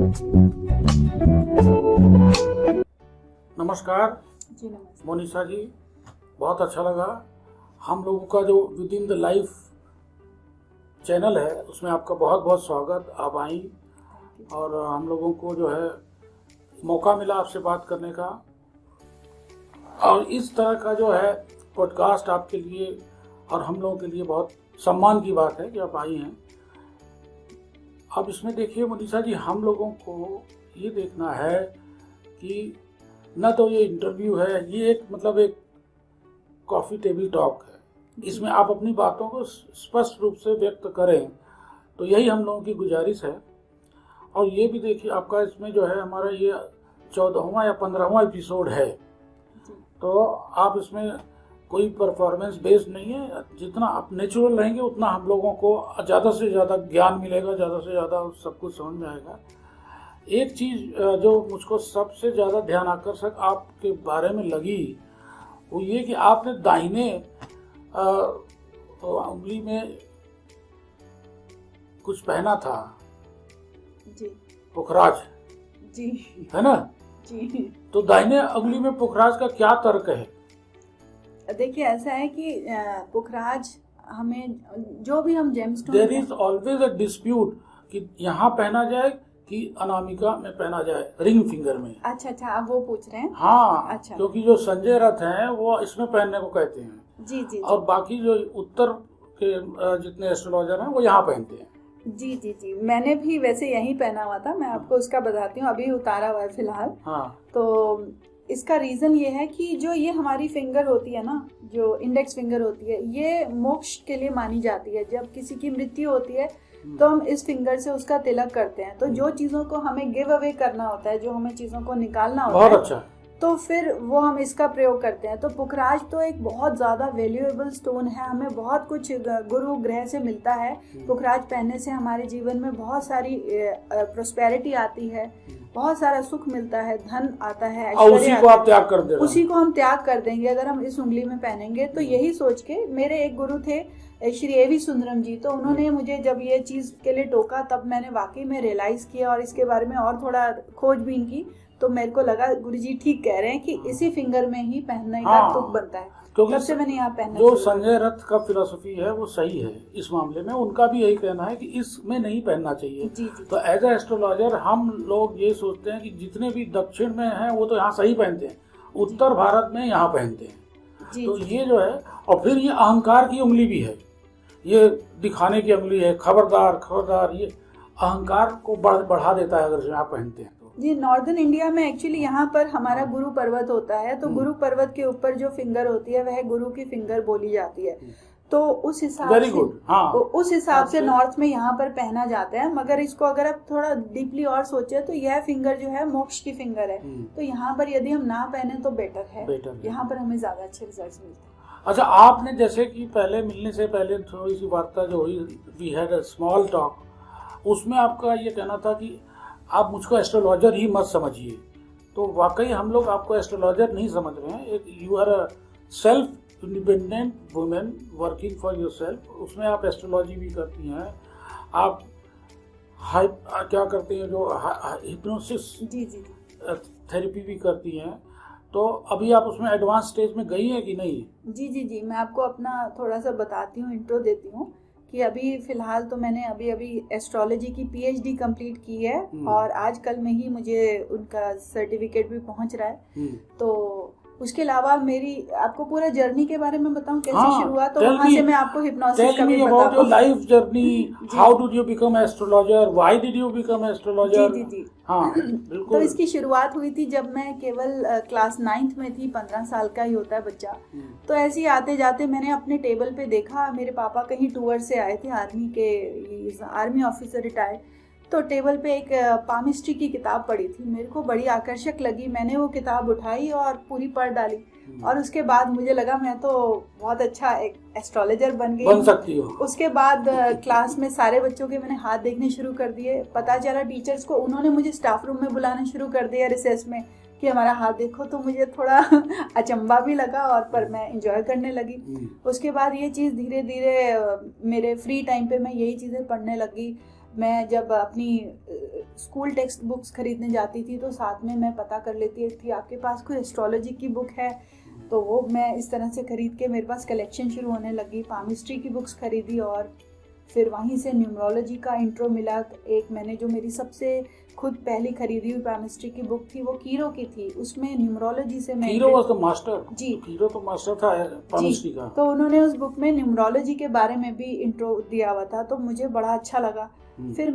नमस्कार जी नमस्कार मोनिशा जी, बहुत अच्छा लगा। हम लोगों का जो with in the life channel है उसमें आपका बहुत बहुत स्वागत। आप आई और हम लोगों को जो है मौका मिला आपसे बात करने का, और इस तरह का जो है पॉडकास्ट आपके लिए और हम लोगों के लिए बहुत सम्मान की बात है कि आप आई हैं। अब इसमें देखिए मोनिशा जी, हम लोगों को ये देखना है कि न तो ये इंटरव्यू है, ये एक मतलब एक कॉफ़ी टेबल टॉक है। इसमें आप अपनी बातों को स्पष्ट रूप से व्यक्त करें, तो यही हम लोगों की गुजारिश है। और ये भी देखिए आपका इसमें जो है हमारा ये 14वां या 15वां एपिसोड है, तो आप इसमें कोई परफॉर्मेंस बेस्ड नहीं है। जितना आप नेचुरल रहेंगे उतना हम लोगों को ज़्यादा से ज़्यादा ज्ञान मिलेगा, ज़्यादा से ज़्यादा सब कुछ समझ में आएगा। एक चीज़ जो मुझको सबसे ज़्यादा ध्यान आकर्षक आपके बारे में लगी वो ये कि आपने दाहिने उंगली में कुछ पहना था जी पुखराज, जी है ना? जी। तो दाहिने उंगली में पुखराज का क्या तर्क है? देखिए ऐसा है कि पुखराज हमें जो भी हम gemstone, there is always a dispute कि यहाँ पहना जाए कि अनामिका में पहना जाए, रिंग फिंगर में। अच्छा आप वो पूछ रहे हैं? हाँ, अच्छा। क्योंकि जो संजय रथ हैं वो इसमें पहनने को कहते हैं। जी। और बाकी जो उत्तर के जितने एस्ट्रोलॉजर हैं वो यहाँ पहनते हैं। जी मैंने भी वैसे यही पहना हुआ था। मैं आपको उसका बताती हूँ, अभी उतारा हुआ है फिलहाल। हाँ, तो इसका रीजन ये है कि जो ये हमारी फिंगर होती है ना, जो इंडेक्स फिंगर होती है, ये मोक्ष के लिए मानी जाती है। जब किसी की मृत्यु होती है तो हम इस फिंगर से उसका तिलक करते हैं। तो जो चीजों को हमें गिव अवे करना होता है, जो हमें चीजों को निकालना होता है, बहुत अच्छा, तो फिर वो हम इसका प्रयोग करते हैं। तो पुखराज तो एक बहुत ज़्यादा वैल्यूएबल स्टोन है, हमें बहुत कुछ गुरु ग्रह से मिलता है। पुखराज पहनने से हमारे जीवन में बहुत सारी प्रोस्पेरिटी आती है, बहुत सारा सुख मिलता है, धन आता है, और उसी को आप त्याग कर देंगे। उसी को हम त्याग कर देंगे अगर हम इस उंगली में पहनेंगे। तो यही सोच के मेरे एक गुरु थे श्री एवी सुंदरम जी, तो उन्होंने मुझे जब ये चीज़ के लिए टोका तब मैंने वाकई में रियलाइज़ किया और इसके बारे में और थोड़ा खोजबीन की। तो मेरे को लगा गुरुजी ठीक कह रहे हैं कि इसी फिंगर में ही पहनने का तुक बनता है, तब से मैंने यहाँ पहनना। जो संजय रथ का फिलॉसफी है वो सही है इस मामले में। उनका भी यही कहना है कि इसमें नहीं पहनना चाहिए। जी। तो एज ए एस्ट्रोलॉजर हम लोग ये सोचते हैं कि जितने भी दक्षिण में हैं वो तो यहाँ सही पहनते हैं, उत्तर भारत में यहाँ पहनते हैं। तो ये जो है, और फिर ये अहंकार की उंगली भी है, ये दिखाने की उंगली है। खबरदार, ये अहंकार को बढ़ा देता है अगर आप पहनते हैं। जी, नॉर्दर्न इंडिया में एक्चुअली यहाँ पर हमारा गुरु पर्वत होता है, तो गुरु पर्वत के ऊपर जो फिंगर होती है वह गुरु की फिंगर बोली जाती है। तो उस हिसाब वेरी से गुड, हाँ, तो उस हिसाब से नॉर्थ में यहाँ पर पहना जाता है। मगर इसको अगर आप थोड़ा डीपली और सोचे तो यह फिंगर जो है मोक्ष की फिंगर है। तो यहाँ पर यदि हम ना पहने तो बेटर है। यहाँ पर हमें ज्यादा अच्छे रिजल्ट मिलते हैं। अच्छा, आपने जैसे कि पहले मिलने से पहले थोड़ी सी वार्ता जो हुई, we had a small talk, उसमें आपका ये कहना था कि आप मुझको एस्ट्रोलॉजर ही मत समझिए। तो वाकई हम लोग आपको एस्ट्रोलॉजर नहीं समझ रहे हैं। एक you are a self independent women working for yourself. उसमें आप एस्ट्रोलॉजी भी करती हैं, आप क्या करते हैं, जो हिप्नोसिस थेरेपी भी करती हैं। तो अभी आप उसमें एडवांस स्टेज में गई हैं कि नहीं? जी मैं आपको अपना थोड़ा सा बताती हूँ, इंट्रो देती हूँ कि अभी फिलहाल तो मैंने अभी एस्ट्रोलॉजी की पीएचडी कंप्लीट की है और आज कल में ही मुझे उनका सर्टिफिकेट भी पहुंच रहा है। तो उसके अलावा मेरी आपको पूरा जर्नी के बारे में बताऊं कैसे शुरुआत, तो वहाँ से मैं आपको हिप्नोसिस का भी बताऊं। Life journey, how did you become astrologer, why did you become astrologer? जी हाँ, बिल्कुल। तो इसकी शुरुआत हुई थी जब मैं केवल क्लास 9th में थी। 15 साल का ही होता है बच्चा। तो ऐसे ही आते जाते मैंने अपने टेबल पे देखा, मेरे पापा कहीं टूर से आए थे, आर्मी ऑफिसर रिटायर्ड। तो टेबल पे एक पामिस्ट्री की किताब पड़ी थी, मेरे को बड़ी आकर्षक लगी। मैंने वो किताब उठाई और पूरी पढ़ डाली। और उसके बाद मुझे लगा मैं तो बहुत अच्छा एक एस्ट्रोलॉजर बन सकती हूँ। उसके बाद क्लास में सारे बच्चों के मैंने हाथ देखने शुरू कर दिए। पता चला टीचर्स को, उन्होंने मुझे स्टाफ रूम में बुलाना शुरू कर दिया रिसेस में कि हमारा हाथ देखो। तो मुझे थोड़ा अचंभा भी लगा और पर मैं एंजॉय करने लगी। उसके बाद ये चीज़ धीरे धीरे मेरे फ्री टाइम पे मैं यही चीज़ें पढ़ने लगी। मैं जब अपनी स्कूल टेक्स्ट बुक्स खरीदने जाती थी तो साथ में मैं पता कर लेती थी आपके पास कोई एस्ट्रोलॉजी की बुक है, तो वो मैं इस तरह से खरीद के मेरे पास कलेक्शन शुरू होने लगी। पामिस्ट्री की बुक्स खरीदी और फिर वहीं से न्यूमरोलॉजी का इंट्रो मिला। एक मैंने जो मेरी सबसे खुद पहली खरीदी हुई पामिस्ट्री की बुक थी वो कीरो की थी, उसमें न्यूमरोलॉजी से मैं कीरो वाज द मास्टर। जी, कीरो तो मास्टर था पामिस्ट्री का। तो उन्होंने उस बुक में न्यूमरोलॉजी के बारे में भी इंट्रो दिया हुआ था, तो मुझे बड़ा अच्छा लगा। फिर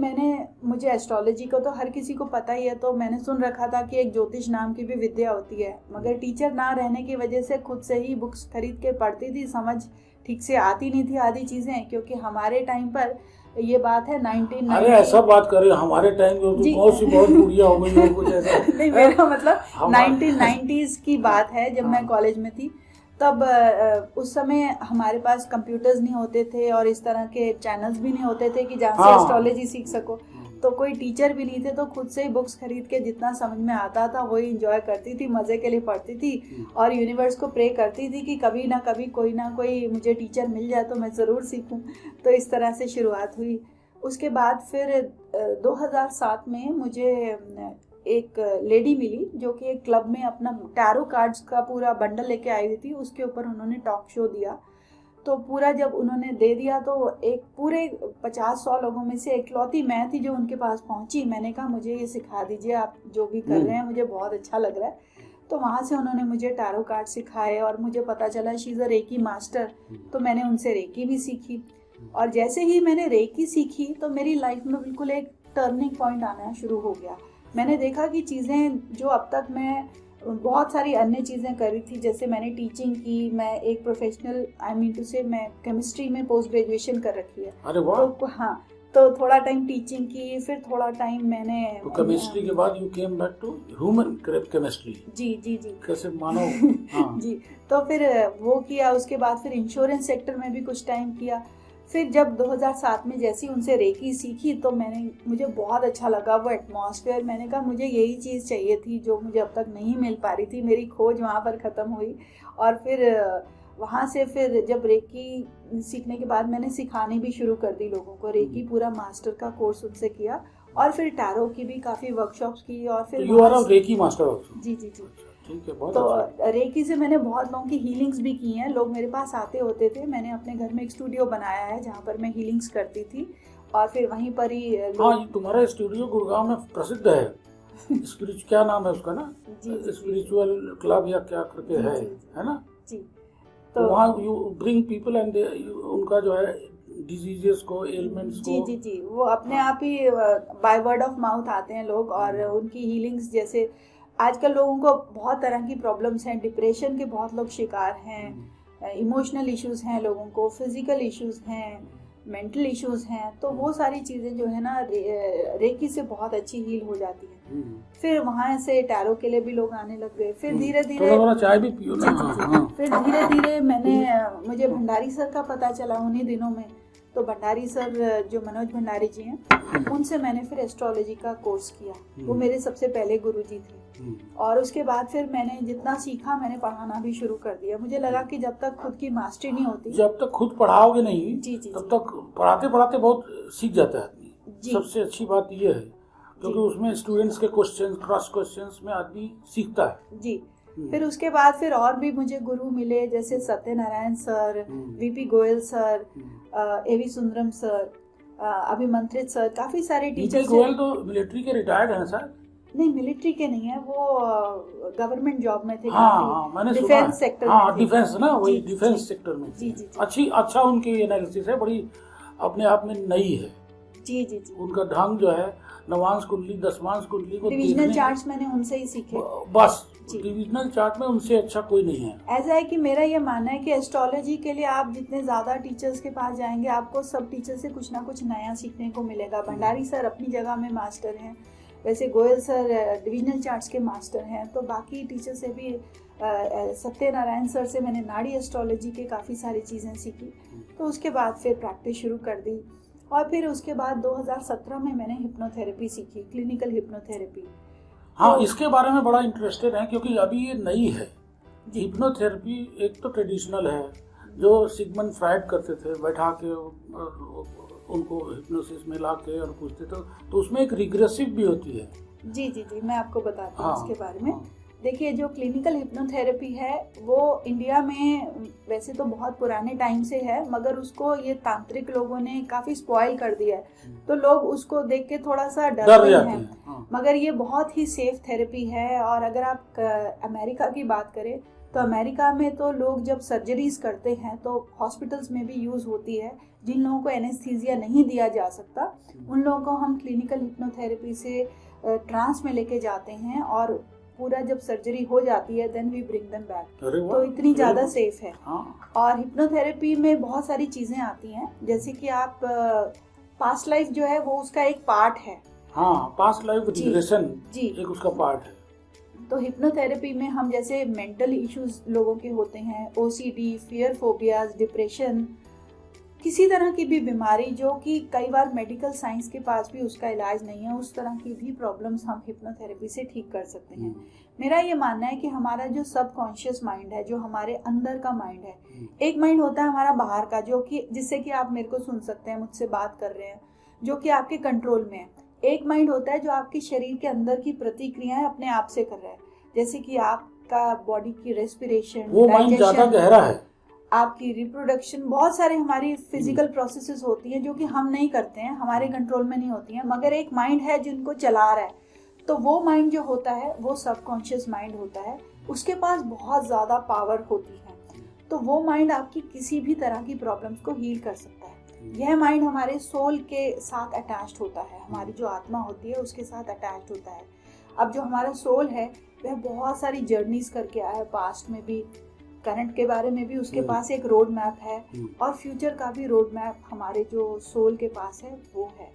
मुझे एस्ट्रोलॉजी को तो हर किसी को पता ही है, तो मैंने सुन रखा था कि एक ज्योतिष नाम की भी विद्या होती है, मगर टीचर ना रहने की वजह से खुद से ही बुक्स खरीद के पढ़ती थी। समझ ठीक से आती नहीं थी आधी चीजें, क्योंकि हमारे टाइम पर ये बात है 1990। अरे ऐसा बात करे, हमारे टाइम में तो बहुत बुढ़िया हो गई हो कुछ ऐसा। नहीं, मेरा मतलब 1990s की बात है, जब मैं कॉलेज में थी। तब उस समय हमारे पास कंप्यूटर्स नहीं होते थे और इस तरह के चैनल्स भी नहीं होते थे कि जहाँ से एस्ट्रोलॉजी सीख सको, तो कोई टीचर भी नहीं थे, तो खुद से ही बुक्स खरीद के जितना समझ में आता था वही एंजॉय करती थी, मज़े के लिए पढ़ती थी और यूनिवर्स को प्रे करती थी कि कभी ना कभी कोई ना कोई मुझे टीचर मिल जाए तो मैं ज़रूर सीखूं। तो इस तरह से शुरुआत हुई। उसके बाद फिर 2007 में मुझे एक लेडी मिली जो कि एक क्लब में अपना टैरो कार्ड्स का पूरा बंडल लेके आई हुई थी, उसके ऊपर उन्होंने टॉक शो दिया। तो पूरा जब उन्होंने दे दिया तो एक पूरे 50-100 लोगों में से इकलौती मैं थी जो उनके पास पहुंची। मैंने कहा मुझे ये सिखा दीजिए, आप जो भी कर रहे हैं मुझे बहुत अच्छा लग रहा है। तो वहाँ से उन्होंने मुझे टैरो कार्ड सिखाए और मुझे पता चला she is a reiki master, तो मैंने उनसे रेकी भी सीखी। और जैसे ही मैंने रेकी सीखी तो मेरी लाइफ में बिल्कुल एक टर्निंग पॉइंट आना शुरू हो गया। मैंने देखा कि चीज़ें जो अब तक मैं बहुत सारी अन्य चीज़ें करी थी, जैसे मैंने टीचिंग की, मैं एक प्रोफेशनल मैं केमिस्ट्री में पोस्ट ग्रेजुएशन कर रखी है। अरे वाह। तो हाँ, तो थोड़ा टाइम टीचिंग की, फिर थोड़ा टाइम मैंने तो केमिस्ट्री के बाद you came back to human chemistry. जी जी जी, कैसे मानव। हाँ। जी, तो फिर वो किया। उसके बाद फिर इंश्योरेंस सेक्टर में भी कुछ टाइम किया। फिर जब 2007 में जैसी उनसे रेकी सीखी तो मुझे बहुत अच्छा लगा वो एटमॉस्फेयर। मैंने कहा मुझे यही चीज़ चाहिए थी जो मुझे अब तक नहीं मिल पा रही थी। मेरी खोज वहाँ पर ख़त्म हुई और फिर वहाँ से फिर जब रेकी सीखने के बाद मैंने सिखानी भी शुरू कर दी लोगों को। रेकी पूरा मास्टर का कोर्स उनसे किया और फिर टैरो की भी काफ़ी वर्कशॉप्स की और फिर you are reiki master also. जी जी जी, ठीक है, बहुत तो अच्छा। रेकी से मैंने बहुत लोगों की हीलिंग्स भी की हैं। लोग मेरे पास आते होते थे। मैंने अपने घर में एक स्टूडियो बनाया है जहाँ पर मैं हीलिंग्स करती थी और फिर वहीं पर ही हाँ, तुम्हारा स्टूडियो गुड़गांव में प्रसिद्ध है। क्या नाम है उसका ना? स्पिरिचुअल क्लब या क्या करके है ना? जी, तो वहाँ यू ब्रिंग पीपल एंड उनका जो है डिजीजेस को, एलिमेंट्स को। जी जी जी, वो अपने आप ही बाय वर्ड ऑफ माउथ आते हैं लोग और उनकी हीलिंग्स, जैसे आजकल लोगों को बहुत तरह की प्रॉब्लम्स हैं। डिप्रेशन के बहुत लोग शिकार हैं, इमोशनल इश्यूज हैं लोगों को, फिजिकल इश्यूज हैं, मेंटल इश्यूज हैं। तो वो सारी चीज़ें जो है ना रेकी से बहुत अच्छी हील हो जाती हैं। फिर वहाँ से टैरो के लिए भी लोग आने लग गए। फिर धीरे धीरे थोड़ा चाय भी पियो ना। फिर धीरे धीरे मुझे भंडारी सर का पता चला उन्हीं दिनों में। तो भंडारी सर जो मनोज भंडारी जी हैं, उनसे मैंने फिर एस्ट्रोलॉजी का कोर्स किया। वो मेरे सबसे पहले गुरुजी थे। और उसके बाद फिर मैंने जितना सीखा मैंने पढ़ाना भी शुरू कर दिया। मुझे लगा कि जब तक खुद की मास्टरी नहीं होती, जब तक खुद पढ़ाओगे नहीं जी जी, तब तक पढ़ाते पढ़ाते बहुत सीख जाता है आदमी। सबसे अच्छी बात यह है क्योंकि उसमें स्टूडेंट्स के क्वेश्चंस, क्रॉस क्वेश्चंस में आदमी सीखता है। जी, फिर उसके बाद फिर और भी मुझे गुरु मिले, जैसे Satyanarayan sir, VP Goyal sir, AV Sundaram sir, अभिमंत्रित सर, काफी सारे टीचर्स। गोयल तो मिलिट्री के रिटायर्ड हैं सर? नहीं, मिलिट्री के नहीं है, वो गवर्नमेंट जॉब में थे। हाँ, मैंने डिफेंस सेक्टर में थे। डिफेंस ना, वही डिफेंस सेक्टर में। जी जी, अच्छा उनकी एनालिसिस है, बड़ी अपने आप में नई है। जी जी जी, उनका ढंग जो है नवांश कुंडली, दशमांश कुंडली को डिविजनल चार्ट्स मैंने उनसे ही सीखे। बस डिविजनल चार्ट में उनसे अच्छा कोई नहीं है। ऐसा है कि मेरा ये मानना है कि एस्ट्रोलॉजी के लिए आप जितने ज़्यादा टीचर्स के पास जाएंगे आपको सब टीचर से कुछ ना कुछ नया सीखने को मिलेगा। भंडारी सर अपनी जगह में मास्टर हैं, वैसे गोयल सर डिविजनल चार्ट्स के मास्टर हैं। तो बाकी टीचर से भी सत्यनारायण सर से मैंने नाड़ी एस्ट्रोलॉजी के काफ़ी सारी चीज़ें सीखी। तो उसके बाद फिर प्रैक्टिस शुरू कर दी और फिर उसके बाद 2017 में मैंने हिप्नोथेरेपी सीखी, क्लिनिकल हिप्नोथेरेपी। हाँ, इसके बारे में बड़ा इंटरेस्टेड है क्योंकि अभी ये नई है। हिप्नोथेरेपी एक तो ट्रेडिशनल है जो सिगमंड फ्राइड करते थे, बैठा के उनको हिप्नोसिस में ला के और पूछते तो उसमें एक रिग्रेसिव भी होती है। जी जी जी, मैं आपको बताती हूँ हाँ, इसके बारे में। हाँ। देखिए, जो क्लिनिकल हिप्नोथेरेपी है वो इंडिया में वैसे तो बहुत पुराने टाइम से है, मगर उसको ये तांत्रिक लोगों ने काफ़ी स्पॉइल कर दिया है, तो लोग उसको देख के थोड़ा सा डरते जाते हैं। हैं। हाँ। मगर ये बहुत ही सेफ थेरेपी है। और अगर आप अमेरिका की बात करें तो अमेरिका में तो लोग जब सर्जरीज करते हैं तो हॉस्पिटल्स में भी यूज़ होती है। जिन लोगों को एनेस्थीसिया नहीं दिया जा सकता उन लोगों को हम क्लिनिकल हिप्नोथेरेपी से ट्रांस में लेके जाते हैं, और पूरा जब सर्जरी हो जाती है then we bring them back. तो इतनी ज़्यादा सेफ है। हाँ। और हिप्नोथेरेपी में बहुत सारी चीज़ें आती हैं, जैसे कि आप पास्ट लाइफ जो है वो उसका एक पार्ट है। हाँ, पास्ट लाइफ रिग्रेशन जी एक उसका पार्ट है। तो हिप्नोथेरेपी में हम जैसे मेंटल इश्यूज लोगों के होते हैं, ओसीडी, फियर फोबियाज, डिप्रेशन, किसी तरह की भी बीमारी जो कि कई बार मेडिकल साइंस के पास भी उसका इलाज नहीं है, उस तरह की भी प्रॉब्लम्स हम हिप्नोथेरेपी से ठीक कर सकते हैं। मेरा ये मानना है कि हमारा जो सबकॉन्शियस माइंड है, जो हमारे अंदर का माइंड है, एक माइंड होता है हमारा बाहर का, जो कि जिससे कि आप मेरे को सुन सकते हैं, मुझसे बात कर रहे हैं, जो कि आपके कंट्रोल में है। एक माइंड होता है जो आपके शरीर के अंदर की प्रतिक्रियाएं अपने आप से कर रहा है, जैसे कि आपका बॉडी की रेस्पिरेशन, वो माइंड ज़्यादा गहरा है। आपकी रिप्रोडक्शन, बहुत सारे हमारी फिजिकल प्रोसेसेस होती हैं जो कि हम नहीं करते हैं, हमारे कंट्रोल में नहीं होती हैं, मगर एक माइंड है जिनको चला रहा है। तो वो माइंड जो होता है वो सबकॉन्शियस माइंड होता है, उसके पास बहुत ज़्यादा पावर होती है। तो वो माइंड आपकी किसी भी तरह की प्रॉब्लम्स को हील कर सकता है। यह माइंड हमारे सोल के साथ अटैच्ड होता है, हमारी जो आत्मा होती है उसके साथ अटैच्ड होता है। अब जो हमारा सोल है वह बहुत सारी जर्नीज करके आया है, पास्ट में भी, करंट के बारे में भी उसके पास एक रोड मैप है, और फ्यूचर का भी रोड मैप हमारे जो सोल के पास है वो है।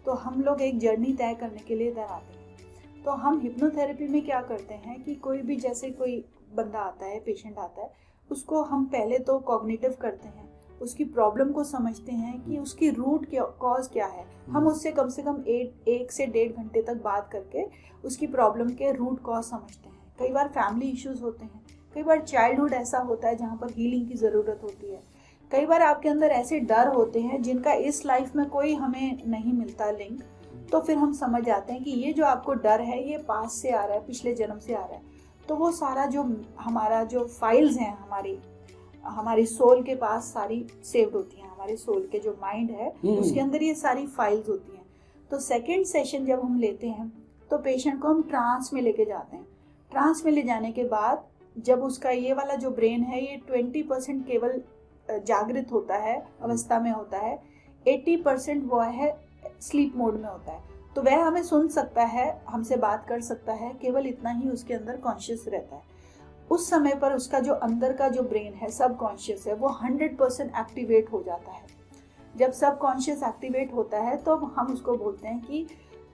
तो हम लोग एक जर्नी तय करने के लिए इधर आते हैं। तो हम हिप्नोथेरेपी में क्या करते हैं कि कोई भी, जैसे कोई बंदा आता है, पेशेंट आता है, उसको हम पहले तो कॉग्निटिव करते हैं, उसकी प्रॉब्लम को समझते हैं कि उसकी रूट कॉज क्या है। हम उससे कम से कम 1 से 1.5 घंटे तक बात करके उसकी प्रॉब्लम के रूट कॉज समझते हैं। कई बार फैमिली इश्यूज होते हैं, कई बार चाइल्डहुड ऐसा होता है जहाँ पर हीलिंग की ज़रूरत होती है, कई बार आपके अंदर ऐसे डर होते हैं जिनका इस लाइफ में कोई हमें नहीं मिलता लिंक। तो फिर हम समझ जाते हैं कि ये जो आपको डर है ये पास से आ रहा है, पिछले जन्म से आ रहा है। तो वो सारा जो हमारा जो फाइल्स हैं हमारी सोल के पास सारी सेव्ड होती हैं, हमारे सोल के जो माइंड है उसके अंदर ये सारी फाइल्स होती हैं। तो सेकेंड सेशन जब हम लेते हैं तो पेशेंट को हम ट्रांस में लेके जाते हैं। ट्रांस में ले जाने के बाद जब उसका ये वाला जो ब्रेन है ये 20% केवल जागृत होता है, अवस्था में होता है, 80% वो है स्लीप मोड में होता है। तो वह हमें सुन सकता है, हमसे बात कर सकता है, केवल इतना ही उसके अंदर कॉन्शियस रहता है। उस समय पर उसका जो अंदर का जो ब्रेन है, सबकॉन्शियस है, वो 100% एक्टिवेट हो जाता है। जब सबकॉन्शियस एक्टिवेट होता है तो हम उसको बोलते हैं कि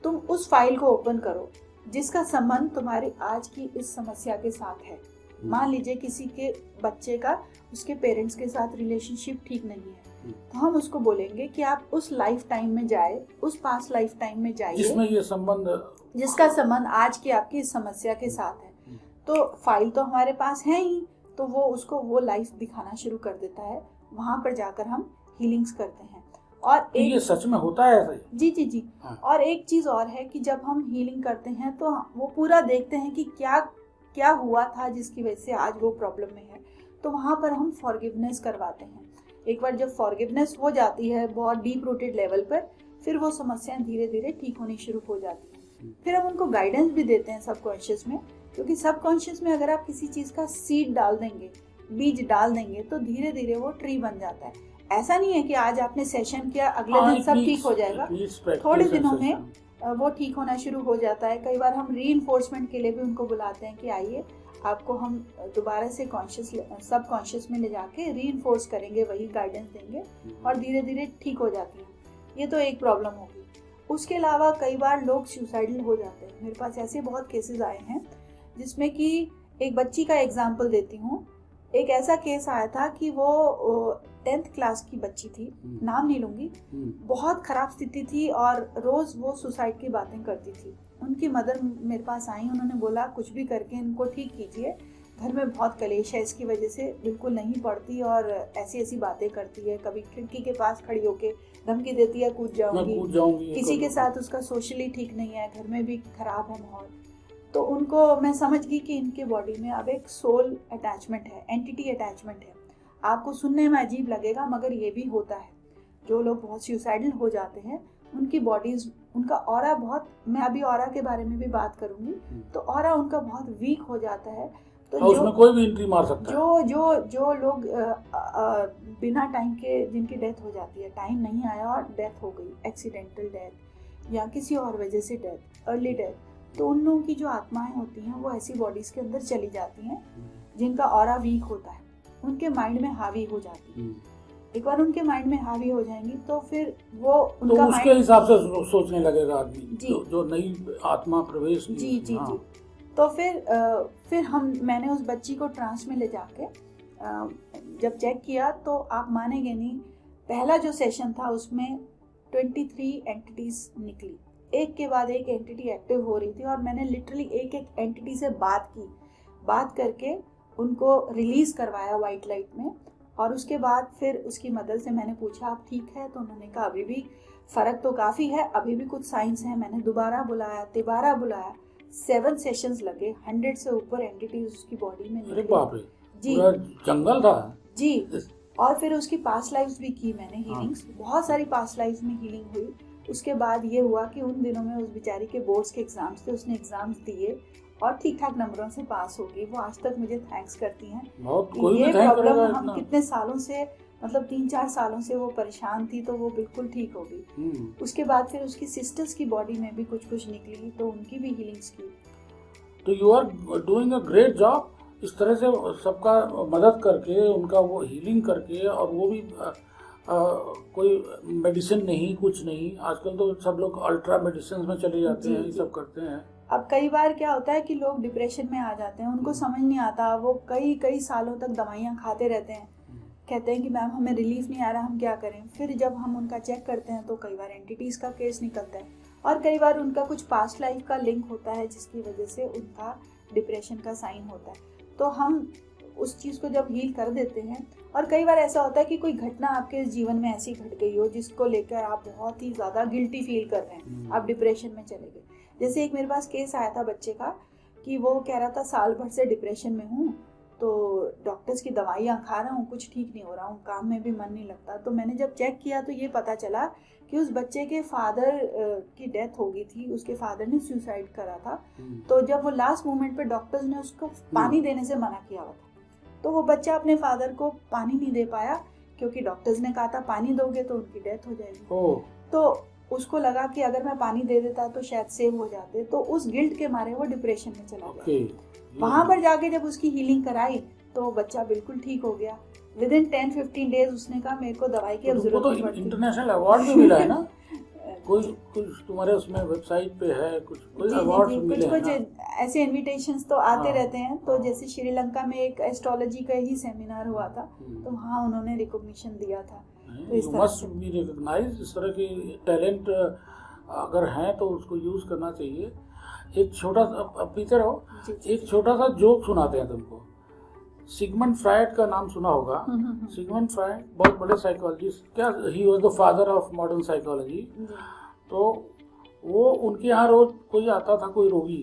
तुम उस फाइल को ओपन करो जिसका संबंध तुम्हारी आज की इस समस्या के साथ है। मान लीजिए किसी के बच्चे का उसके पेरेंट्स के साथ रिलेशनशिप ठीक नहीं है, तो हम उसको बोलेंगे कि आप उस लाइफ टाइम में जाए, उस पास्ट लाइफ टाइम में जाइए जिसमें ये संबंध, जिसका संबंध आज की आपकी इस समस्या के साथ है। तो फाइल तो हमारे पास है ही, तो वो उसको वो लाइफ दिखाना शुरू कर देता है। वहां पर जाकर हम हीलिंग्स करते हैं। और ये सच में होता है ऐसा? जी जी जी। और एक चीज और है कि जब हम हीलिंग करते हैं तो वो पूरा देखते हैं कि क्या हुआ था जिसकी वजह से आज वो प्रॉब्लम में है। तो वहाँ पर हम फॉरगिवनेस करवाते हैं। एक बार जब फॉरगिवनेस हो जाती है बहुत डीप रूटेड लेवल पर, फिर वो समस्याएं धीरे धीरे ठीक होनी शुरू हो जाती हैं। फिर हम उनको गाइडेंस भी देते हैं सबकॉन्शियस में, क्योंकि सबकॉन्शियस में अगर आप किसी चीज़ का सीड डाल देंगे, बीज डाल देंगे, तो धीरे धीरे वो ट्री बन जाता है। ऐसा नहीं है कि आज आपने सेशन किया अगले दिन सब ठीक हो जाएगा, थोड़े दिनों में वो ठीक होना शुरू हो जाता है। कई बार हम रीइंफोर्समेंट के लिए भी उनको बुलाते हैं कि आइए, आपको हम दोबारा से सबकॉन्शियस में ले जाके रीइंफोर्स करेंगे, वही गाइडेंस देंगे और धीरे धीरे ठीक हो जाती है। ये तो एक प्रॉब्लम होगी। उसके अलावा कई बार लोग सुसाइडल हो जाते हैं। मेरे पास ऐसे बहुत केसेस आए हैं जिसमें कि एक बच्ची का एग्जाम्पल देती हूँ। एक ऐसा केस आया था कि वो 10th क्लास की बच्ची थी, नाम नहीं लूंगी, बहुत खराब स्थिति थी और रोज वो सुसाइड की बातें करती थी। उनकी मदर मेरे पास आई, उन्होंने बोला कुछ भी करके इनको ठीक कीजिए, घर में बहुत कलेश है, इसकी वजह से बिल्कुल नहीं पढ़ती और ऐसी ऐसी बातें करती है। कभी खिड़की के पास खड़ी होके धमकी देती है कूद जाऊंगी। किसी के साथ उसका सोशली ठीक नहीं है, घर में भी खराब है माहौल। तो उनको मैं समझ गई कि इनके बॉडी में अब एक सोल अटैचमेंट है, एंटिटी अटैचमेंट है। आपको सुनने में अजीब लगेगा मगर ये भी होता है। जो लोग बहुत सुसाइडल हो जाते हैं उनकी बॉडीज, उनका ऑरा बहुत, मैं अभी ऑरा के बारे में भी बात करूंगी, तो ऑरा उनका बहुत वीक हो जाता है। तो उसमें कोई भी एंट्री मार सकता है। जो लोग बिना टाइम के जिनकी डेथ हो जाती है, टाइम नहीं आया और डेथ हो गई, एक्सीडेंटल डेथ या किसी और वजह से डेथ, अर्ली डेथ, तो उन लोगों की जो आत्माएं होती हैं वो ऐसी बॉडीज के अंदर चली जाती हैं जिनका ऑरा वीक होता है, उनके माइंड में हावी हो जाती है। एक बार उनके माइंड में हावी हो जाएंगी तो फिर वो उनका तो उसके हिसाब से सोचने लगेगा आदमी, जो नई आत्मा प्रवेश की। जी। तो फिर मैंने उस बच्ची को ट्रांस में ले जाके जब चेक किया तो आप मानेंगे नहीं, पहला जो सेशन था उसमें 23 एंटिटीज निकली, एक के बाद एक एंटिटी एक्टिव हो रही थी और मैंने लिटरली एक एक एंटिटी से बात करके उनको रिलीज करवाया वाइट लाइट में। और उसके बाद फिर उसकी मदर से मैंने पूछा आप ठीक है, तो उन्होंने कहा अभी भी फर्क तो काफ़ी है, अभी भी कुछ साइंस हैं। मैंने दोबारा बुलाया, 7 सेशंस लगे, 100 से ऊपर एंटिटीज उसकी बॉडी में निकली। बाप रे, जी, पूरा जंगल था जी। और फिर उसकी पास्ट लाइफ्स भी की मैंने, हीलिंग्स, बहुत सारी पास्ट लाइफ्स में हीलिंग हुई। उसके बाद ये हुआ कि उन दिनों में उस बेचारी के बोर्ड्स के एग्जाम्स थे, उसने एग्जाम्स दिए और ठीक ठाक नंबरों से पास हो गई। वो आज तक मुझे थैंक्स करती हैं। ये प्रॉब्लम हम कितने सालों से, मतलब 3-4 सालों से वो परेशान थी, तो वो बिल्कुल ठीक हो गई। उसके बाद फिर उसकी सिस्टर्स की बॉडी में भी कुछ निकली, तो उनकी भी हीलिंग्स की। तो you are doing a great job, इस तरह से सबका मदद करके, उनका वो हीलिंग करके, और वो भी कोई मेडिसिन नहीं, कुछ नहीं। आजकल तो सब लोग अल्ट्रा मेडिसिन में चले जाते हैं, ये सब करते हैं। अब कई बार क्या होता है कि लोग डिप्रेशन में आ जाते हैं, उनको समझ नहीं आता, वो कई सालों तक दवाइयाँ खाते रहते हैं, कहते हैं कि मैम हमें रिलीफ नहीं आ रहा, हम क्या करें। फिर जब हम उनका चेक करते हैं तो कई बार एंटिटीज़ का केस निकलता है और कई बार उनका कुछ पास्ट लाइफ का लिंक होता है जिसकी वजह से उनका डिप्रेशन का साइन होता है। तो हम उस चीज़ को जब हील कर देते हैं, और कई बार ऐसा होता है कि कोई घटना आपके जीवन में ऐसी घट गई हो जिसको लेकर आप बहुत ही ज़्यादा गिल्टी फील कर रहे हैं, आप डिप्रेशन में चले गए। जैसे एक मेरे पास केस आया था बच्चे का कि वो कह रहा था साल भर से डिप्रेशन में हूँ, तो डॉक्टर्स की दवाइयाँ खा रहा हूँ, कुछ ठीक नहीं हो रहा हूँ, काम में भी मन नहीं लगता। तो मैंने जब चेक किया तो ये पता चला कि उस बच्चे के फादर की डेथ हो गई थी, उसके फादर ने सुसाइड करा था। तो जब वो लास्ट मोमेंट पे डॉक्टर्स ने उसको पानी देने से मना किया हुआ था, तो वो बच्चा अपने फादर को पानी नहीं दे पाया क्योंकि डॉक्टर्स ने कहा था पानी दोगे तो उनकी डेथ हो जाएगी। तो उसको लगा कि अगर मैं पानी दे देता तो शायद सेव हो जाते, तो उस गिल्ट के मारे वो डिप्रेशन में चला गया। वहां पर जाके जब उसकी हीलिंग कराई तो बच्चा बिल्कुल ठीक हो गया। विदिन 10-15 डेज उसने कहा मेरे को दवाई की अब जरूरत नहीं पड़ती। इंटरनेशनल अवार्ड भी मिला है ना? कुछ तुम्हारे उसमें वेबसाइट पे है, कुछ अवार्ड मिले हैं? कुछ ऐसे इन्विटेशंस तो आते रहते हैं। तो जैसे श्रीलंका में एक एस्ट्रोलॉजी का ही सेमिनार हुआ था, तो वहाँ उन्होंने रिकॉग्निशन दिया था। You must be recognised. इस तरह के टैलेंट अगर हैं तो उसको यूज करना चाहिए। एक छोटा सा, पीते रहो, एक छोटा सा जोक सुनाते हैं तुमको। सिगमंड फ्रायड का नाम सुना होगा। सिगमंड फ्रायड बहुत बड़े साइकोलॉजिस्ट, क्या he was the father of modern psychology. तो वो उनके यहाँ रोज कोई आता था, कोई रोगी,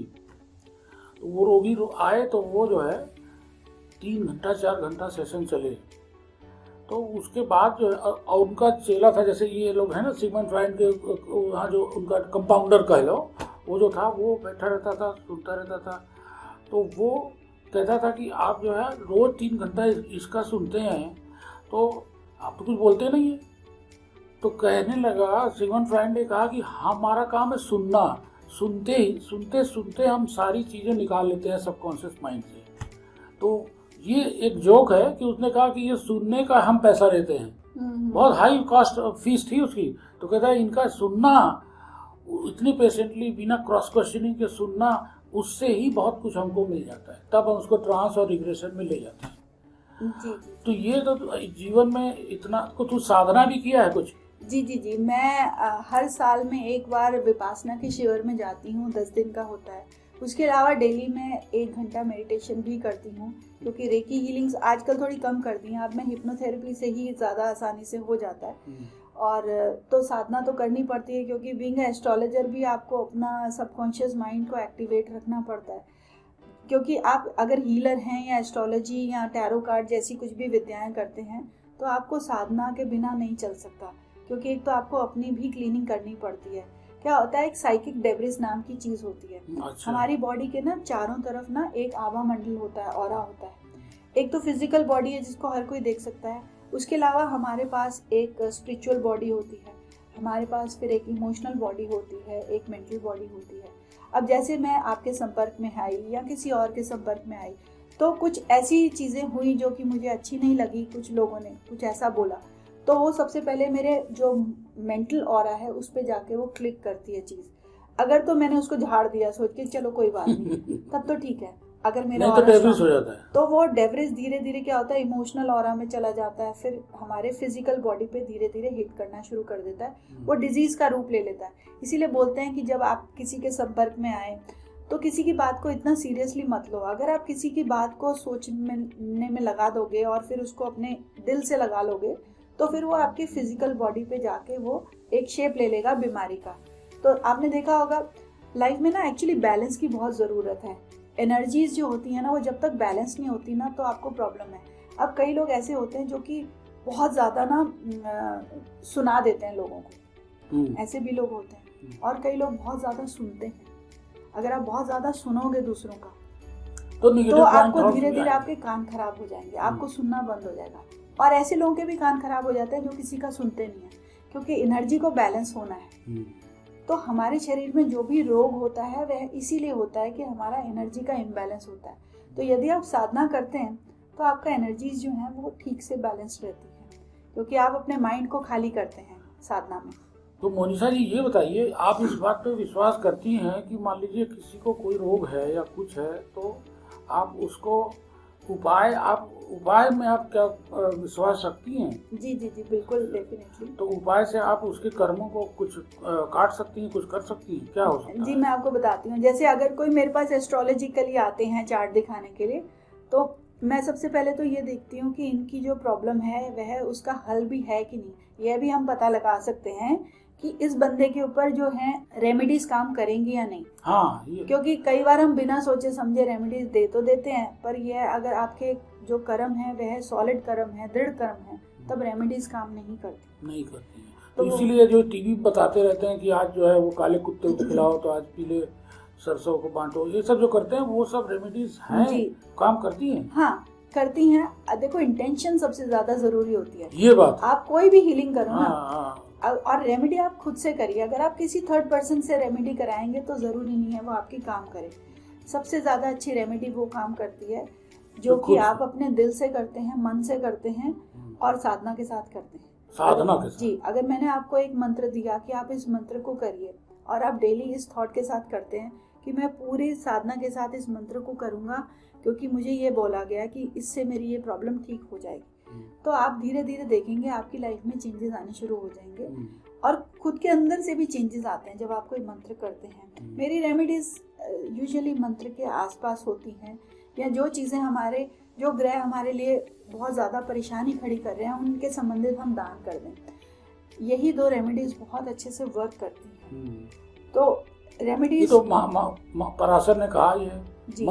तो वो रोगी आए तो वो जो है 3 घंटा 4 घंटा सेशन चले। तो उसके बाद जो है, और उनका चेला था, जैसे ये लोग हैं ना सिगमंड फ्रायड के वहाँ जो उनका कंपाउंडर कह लो, वो जो था वो बैठा रहता था, सुनता रहता था। तो वो कहता था कि आप जो है रोज 3 घंटा इसका सुनते हैं तो आप तो कुछ बोलते नहीं है। तो कहने लगा, सिगमंड फ्रायड ने कहा कि हमारा काम है सुनना, सुनते हम सारी चीज़ें निकाल लेते हैं सबकॉन्शियस माइंड से। तो ये एक जोक है कि उसने कहा कि ये सुनने का हम पैसा लेते हैं, बहुत हाई कॉस्ट फीस थी उसकी। तो कहता है इनका सुनना, इतनी पेशेंटली बिना क्रॉस क्वेश्चनिंग के सुनना, उससे ही बहुत कुछ हमको मिल जाता है, तब हम उसको ट्रांस और रिग्रेशन में ले जाते हैं। जी। तो ये तो जीवन में इतना कुछ साधना भी किया है कुछ? जी, मैं हर साल में एक बार विपासना के शिविर में जाती हूँ, 10 दिन का होता है। उसके अलावा डेली मैं 1 घंटा मेडिटेशन भी करती हूँ, क्योंकि रेकी हीलिंग्स आजकल थोड़ी कम कर दी हैं, अब मैं हिप्नोथेरेपी से ही ज़्यादा आसानी से हो जाता है। और तो साधना तो करनी पड़ती है, क्योंकि बीइंग एस्ट्रोलॉजर भी आपको अपना सबकॉन्शियस माइंड को एक्टिवेट रखना पड़ता है। क्योंकि आप अगर हीलर हैं या एस्ट्रोलॉजी या टैरो कार्ड जैसी कुछ भी विद्याएं करते हैं, तो आपको साधना के बिना नहीं चल सकता, क्योंकि एक तो आपको अपनी भी क्लीनिंग करनी पड़ती है। क्या होता है, एक साइकिक डेब्रिस नाम की चीज होती है। अच्छा। हमारी बॉडी के ना चारों तरफ ना एक आभा मंडल होता है, ऑरा होता है। एक तो फिजिकल बॉडी है जिसको हर कोई देख सकता है, उसके अलावा हमारे पास एक स्पिरिचुअल बॉडी होती है, हमारे पास फिर एक इमोशनल बॉडी होती है, एक मेंटल बॉडी होती है। अब जैसे मैं आपके संपर्क में आई या किसी और के संपर्क में आई, तो कुछ ऐसी चीज़ें हुई जो कि मुझे अच्छी नहीं लगी, कुछ लोगों ने कुछ ऐसा बोला, तो वो सबसे पहले मेरे जो मेंटल ऑरा है उस पर जाके वो क्लिक करती है चीज़। अगर तो मैंने उसको झाड़ दिया सोच के चलो कोई बात नहीं, तब तो ठीक है। अगर मेरा नहीं तो डेब्रिस हो जाता है, तो वो डेब्रिस धीरे धीरे क्या होता है, इमोशनल ऑरा में चला जाता है, फिर हमारे फिजिकल बॉडी पे धीरे धीरे हिट करना शुरू कर देता है, वो डिजीज का रूप ले लेता है। इसीलिए बोलते हैं कि जब आप किसी के संपर्क में आए तो किसी की बात को इतना सीरियसली मत लो। अगर आप किसी की बात को सोचने में लगा दोगे और फिर उसको अपने दिल से लगा लोगे, तो फिर वो आपकी फिजिकल बॉडी पे जाके वो एक शेप ले लेगा बीमारी का। तो आपने देखा होगा लाइफ में ना एक्चुअली बैलेंस की बहुत ज़रूरत है। एनर्जीज जो होती है ना, वो जब तक बैलेंस नहीं होती ना तो आपको प्रॉब्लम है। अब कई लोग ऐसे होते हैं जो कि बहुत ज़्यादा ना सुना देते हैं लोगों को, ऐसे भी लोग होते हैं। और कई लोग बहुत ज़्यादा सुनते हैं। अगर आप बहुत ज़्यादा सुनोगे दूसरों का तो आपको धीरे धीरे आपके कान खराब हो जाएंगे, आपको सुनना बंद हो जाएगा। और ऐसे लोगों के भी कान खराब हो जाते हैं जो किसी का सुनते नहीं है, क्योंकि एनर्जी को बैलेंस होना है। तो हमारे शरीर में जो भी रोग होता है वह इसीलिए होता है कि हमारा एनर्जी का इम्बैलेंस होता है। तो यदि आप साधना करते हैं तो आपका एनर्जीज जो है वो ठीक से बैलेंस रहती है, क्योंकि आप अपने माइंड को खाली करते हैं साधना में। तो मोनिशा जी ये बताइए, आप इस बात पे विश्वास करती हैं कि मान लीजिए किसी को कोई रोग है या कुछ है, तो आप उसको उपाय में आप क्या विश्वास रखती हैं? जी जी जी बिल्कुल, डेफिनेटली। तो उपाय से आप उसके कर्मों को कुछ काट सकती हैं, कुछ कर सकती हैं, क्या हो सकता है? जी मैं आपको बताती हूँ। जैसे अगर कोई मेरे पास एस्ट्रोलॉजिकली आते हैं चार्ट दिखाने के लिए, तो मैं सबसे पहले तो ये देखती हूँ कि इनकी जो प्रॉब्लम है वह उसका हल भी है कि नहीं। यह भी हम पता लगा सकते हैं कि इस बंदे के ऊपर जो है रेमेडीज काम करेंगी या नहीं। हाँ, क्योंकि कई बार हम बिना सोचे समझे रेमेडीज दे तो देते हैं, पर यह अगर आपके जो कर्म है वह सॉलिड कर्म है, दृढ़ कर्म है, तब रेमेडीज काम नहीं करती है। तो इसीलिए जो टीवी बताते रहते हैं कि आज जो है वो काले कुत्ते को खिलाओ, तो आज पीले सरसों को बांटो, ये सब जो करते हैं वो सब रेमेडीज हैं, काम करती हैं। हाँ करती हैं। देखो इंटेंशन सबसे ज्यादा जरूरी होती है, ये बात। आप कोई भी हीलिंग करो ना, हाँ। और रेमेडी आप खुद से करिए। अगर आप किसी थर्ड पर्सन से रेमेडी कराएंगे तो जरूरी नहीं है वो आपकी काम करे। सबसे ज्यादा अच्छी रेमेडी वो काम करती है जो कि आप अपने दिल से करते हैं, मन से करते हैं और साधना के साथ करते हैं। साधना के साथ। जी, अगर मैंने आपको एक मंत्र दिया कि आप इस मंत्र को करिए और आप डेली इस थॉट के साथ करते हैं कि मैं पूरी साधना के साथ इस मंत्र को करूंगा क्योंकि मुझे ये बोला गया कि इससे मेरी ये प्रॉब्लम ठीक हो जाएगी, तो आप धीरे धीरे देखेंगे आपकी लाइफ में चेंजेस आने शुरू हो जाएंगे। और खुद के अंदर से भी चेंजेस आते हैं जब आप कोई मंत्र करते हैं। मेरी रेमेडीज यूजुअली मंत्र के आसपास होती हैं, या जो चीज़ें हमारे जो ग्रह हमारे लिए बहुत ज़्यादा परेशानी खड़ी कर रहे हैं उनके संबंधित हम दान कर दें। यही 2 रेमेडीज बहुत अच्छे से वर्क करती हैं। तो रेमेडीज तो पराशर ने कहा ये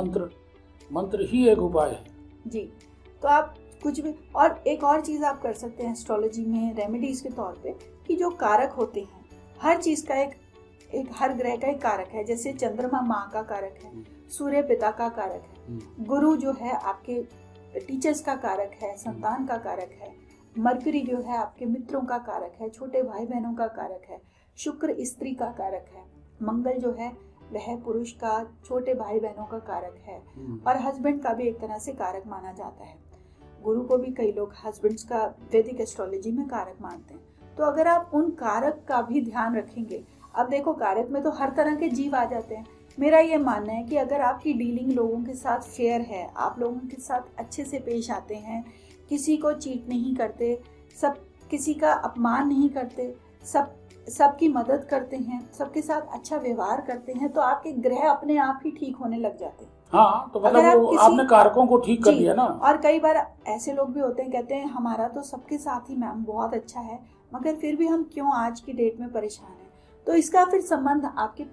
मंत्र ही एक उपाय है। जी, तो आप कुछ भी, और एक और चीज़ आप कर सकते हैं एस्ट्रोलॉजी में रेमेडीज के तौर पे, कि जो कारक होते हैं हर चीज़ का एक हर ग्रह का एक कारक है। जैसे चंद्रमा माँ का कारक है, सूर्य पिता का कारक है, गुरु जो है आपके टीचर्स का कारक है, संतान का कारक है, मरकरी जो है आपके मित्रों का कारक है, छोटे भाई बहनों का कारक है, शुक्र स्त्री का कारक है, मंगल जो है वह पुरुष का छोटे भाई बहनों का कारक है, और हस्बैंड का भी एक तरह से कारक माना जाता है। गुरु को भी कई लोग हस्बैंड्स का वैदिक एस्ट्रोलॉजी में कारक मानते हैं। तो अगर आप उन कारक का भी ध्यान रखेंगे, अब देखो कारक में तो हर तरह के जीव आ जाते हैं। मेरा ये मानना है कि अगर आपकी डीलिंग लोगों के साथ फेयर है, आप लोगों के साथ अच्छे से पेश आते हैं, किसी को चीट नहीं करते, सब किसी का अपमान नहीं करते, सब सबकी मदद करते हैं, सबके साथ अच्छा व्यवहार करते हैं, तो आपके ग्रह अपने आप ही ठीक होने लग जाते हैं। हाँ, तो अगर मतलब आपने कारकों को ठीक कर जी, दिया ना। और कई बार ऐसे लोग भी होते हैं, कहते हैं हमारा तो सबके साथ ही मैम बहुत अच्छा है, मगर फिर भी हम क्यों आज की डेट में परेशान हैं। तो इसका फिर संबंध आपके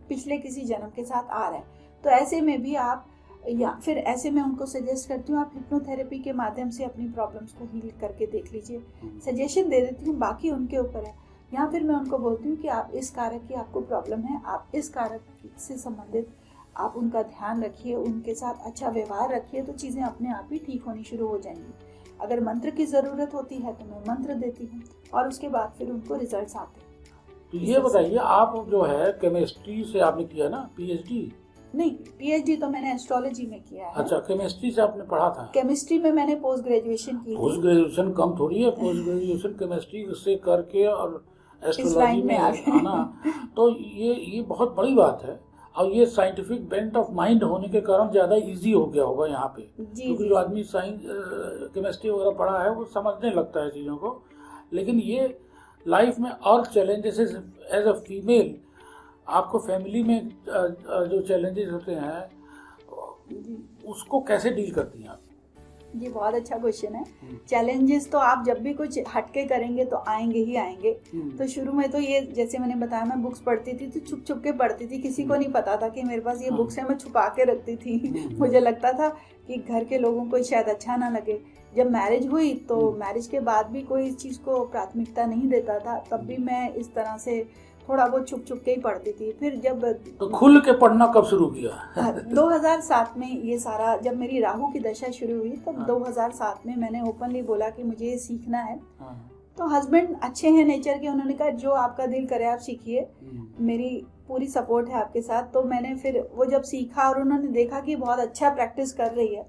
पिछले किसी जन्म के साथ आ रहा है। तो ऐसे में भी आप, या फिर ऐसे में उनको सजेस्ट करती हूँ आप हिप्नोथेरेपी के माध्यम से अपनी प्रॉब्लम्स को हील करके देख लीजिए। सजेशन दे देती हूँ, बाकी उनके ऊपर है। या फिर मैं उनको बोलती हूँ कि आप इस कारक की आपको प्रॉब्लम है, आप इस कारक से संबंधित आप उनका ध्यान रखिए, उनके साथ अच्छा व्यवहार रखिए, तो चीज़ें अपने आप ही ठीक होनी शुरू हो जाएंगी। अगर मंत्र की ज़रूरत होती है तो मैं मंत्र देती हूँ, और उसके बाद फिर उनको रिजल्ट्स आते हैं। तो ये बताइए, आप जो है केमिस्ट्री से आपने किया ना पीएचडी? नहीं, पीएचडी तो मैंने एस्ट्रोलॉजी में किया है। अच्छा, केमिस्ट्री से आपने पढ़ा था? केमिस्ट्री में मैंने पोस्ट ग्रेजुएशन की। पोस्ट ग्रेजुएशन कम थोड़ी है, पोस्ट ग्रेजुएशन केमिस्ट्री से करके और एस्ट्रोलॉजी में आना, तो ये बहुत बड़ी बात है। और ये साइंटिफिक बेंट ऑफ माइंड होने के कारण ज़्यादा इजी हो गया होगा यहाँ पे, क्योंकि जो आदमी साइंस केमिस्ट्री वगैरह पढ़ा है वो समझने लगता है चीज़ों को। लेकिन ये लाइफ में और चैलेंजेस एज अ फीमेल, आपको फैमिली में जो चैलेंजेस होते हैं उसको कैसे डील करती हैं आप? ये बहुत अच्छा क्वेश्चन है। चैलेंजेस तो आप जब भी कुछ हटके करेंगे तो आएंगे ही आएंगे। तो शुरू में तो ये, जैसे मैंने बताया, मैं बुक्स पढ़ती थी तो छुप छुप के पढ़ती थी, किसी को नहीं पता था कि मेरे पास ये बुक्स है, मैं छुपा के रखती थी। मुझे लगता था कि घर के लोगों को शायद अच्छा ना लगे। जब मैरिज हुई तो मैरिज के बाद भी कोई इस चीज़ को प्राथमिकता नहीं देता था, तब भी मैं इस तरह से थोड़ा बहुत छुप छुप के ही पढ़ती थी। फिर जब तो खुल के पढ़ना कब शुरू किया? 2007 में ये सारा, जब मेरी राहु की दशा शुरू हुई तब 2007 में मैंने ओपनली बोला कि मुझे ये सीखना है। तो हस्बैंड अच्छे हैं नेचर के, उन्होंने कहा जो आपका दिल करे आप सीखिए, मेरी पूरी सपोर्ट है आपके साथ। तो मैंने फिर वो जब सीखा और उन्होंने देखा कि बहुत अच्छा प्रैक्टिस कर रही है,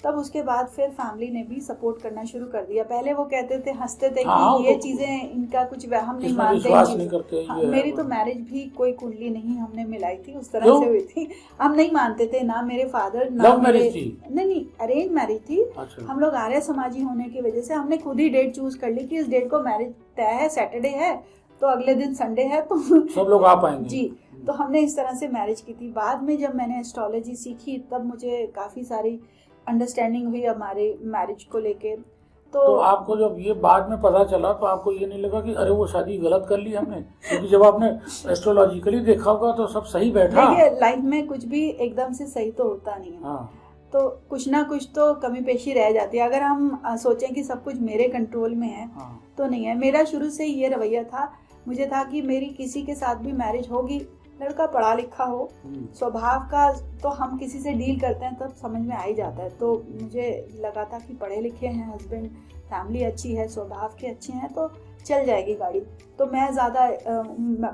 तब उसके बाद फिर फैमिली ने भी सपोर्ट करना शुरू कर दिया। पहले वो कहते थे, हंसते थे कि ये चीजें इनका कुछ हम नहीं मानते, नहीं करते। मेरी तो मैरिज भी कोई कुंडली नहीं हमने मिलाई थी, उस तरह से हुई थी। हम नहीं मानते थे, ना मेरे फादर ना मेरे, नहीं अरेंज मैरिज थी। अच्छा। हम लोग आर्य समाजी होने की वजह से हमने खुद ही डेट चूज कर ली कि इस डेट को मैरिज तय है, सैटरडे है तो अगले दिन संडे है, तो सब लोग आ पाएंगे। जी, तो हमने इस तरह से मैरिज की थी। बाद में जब मैंने एस्ट्रोलॉजी सीखी तब मुझे काफी सारी अंडरस्टैंडिंग हुई हमारे मैरिज को लेके। तो आपको जब ये बाद में पता चला तो आपको ये नहीं लगा कि अरे वो शादी गलत कर ली हमने? क्योंकि जब आपने एस्ट्रोलॉजिकली देखा होगा तो सब सही बैठा। देखिए, लाइफ में कुछ भी एकदम से सही तो होता नहीं है। तो कुछ ना कुछ तो कमी पेशी रह जाती है। अगर हम सोचें कि सब कुछ मेरे कंट्रोल में है तो नहीं है। मेरा शुरू से ये रवैया था, मुझे था कि मेरी किसी के साथ भी मैरिज होगी, लड़का पढ़ा लिखा हो, स्वभाव का तो हम किसी से डील करते हैं तब समझ में आ ही जाता है। तो मुझे लगा था कि पढ़े लिखे हैं हस्बैंड, फैमिली अच्छी है, स्वभाव के अच्छे हैं, तो चल जाएगी गाड़ी। तो मैं ज़्यादा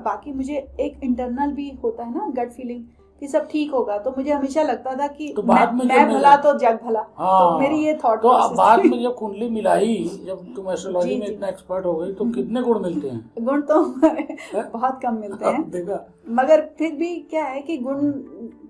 बाकी मुझे एक इंटरनल भी होता है ना गट फीलिंग कि सब ठीक होगा, तो मुझे हमेशा लगता था कि तो मैं भला तो जग भला। तो मेरी ये थॉट। तो बाद में जब कुंडली मिलाई, जब तुम एस्ट्रोलॉजी में इतना एक्सपर्ट हो गई, तो कितने गुण मिलते हैं? गुण तो बहुत कम मिलते हैं, मगर फिर भी क्या है कि गुण